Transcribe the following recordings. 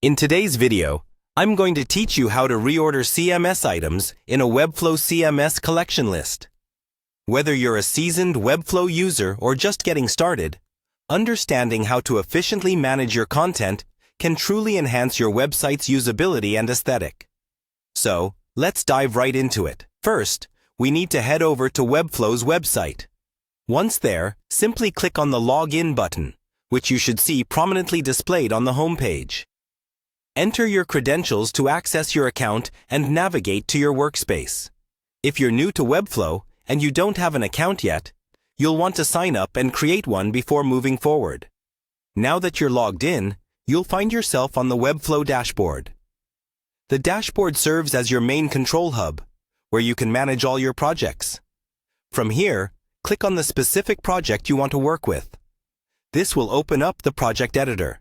In today's video, I'm going to teach you how to reorder CMS items in a Webflow CMS collection list. Whether you're a seasoned Webflow user or just getting started, understanding how to efficiently manage your content can truly enhance your website's usability and aesthetic. So, let's dive right into it. First, we need to head over to Webflow's website. Once there, simply click on the Login button, which you should see prominently displayed on the homepage. Enter your credentials to access your account and navigate to your workspace. If you're new to Webflow and you don't have an account yet, you'll want to sign up and create one before moving forward. Now that you're logged in, you'll find yourself on the Webflow dashboard. The dashboard serves as your main control hub, where you can manage all your projects. From here, click on the specific project you want to work with. This will open up the project editor,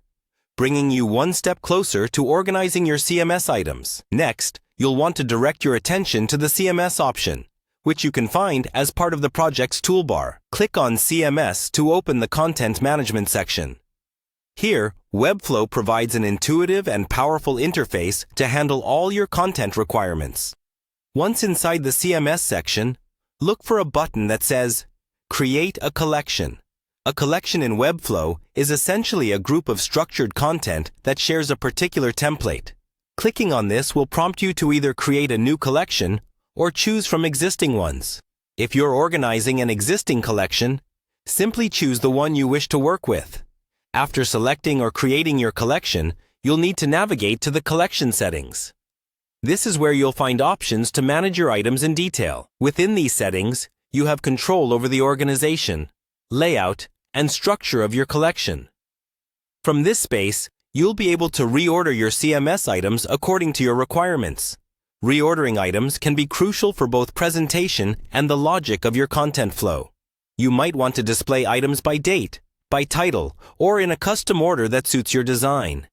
bringing you one step closer to organizing your CMS items. Next, you'll want to direct your attention to the CMS option, which you can find as part of the project's toolbar. Click on CMS to open the Content Management section. Here, Webflow provides an intuitive and powerful interface to handle all your content requirements. Once inside the CMS section, look for a button that says, Create a Collection. A collection in Webflow is essentially a group of structured content that shares a particular template. Clicking on this will prompt you to either create a new collection or choose from existing ones. If you're organizing an existing collection, simply choose the one you wish to work with. After selecting or creating your collection, you'll need to navigate to the collection settings. This is where you'll find options to manage your items in detail. Within these settings, you have control over the organization, layout, and structure of your collection. From this space, you'll be able to reorder your CMS items according to your requirements. Reordering items can be crucial for both presentation and the logic of your content flow. You might want to display items by date, by title, or in a custom order that suits your design.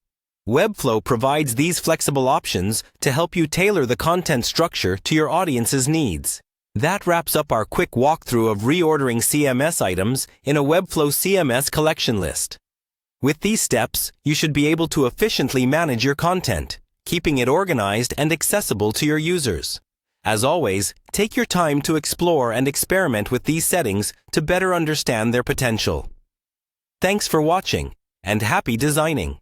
Webflow provides these flexible options to help you tailor the content structure to your audience's needs. That wraps up our quick walkthrough of reordering CMS items in a Webflow CMS collection list. With these steps, you should be able to efficiently manage your content, keeping it organized and accessible to your users. As always, take your time to explore and experiment with these settings to better understand their potential. Thanks for watching, and happy designing!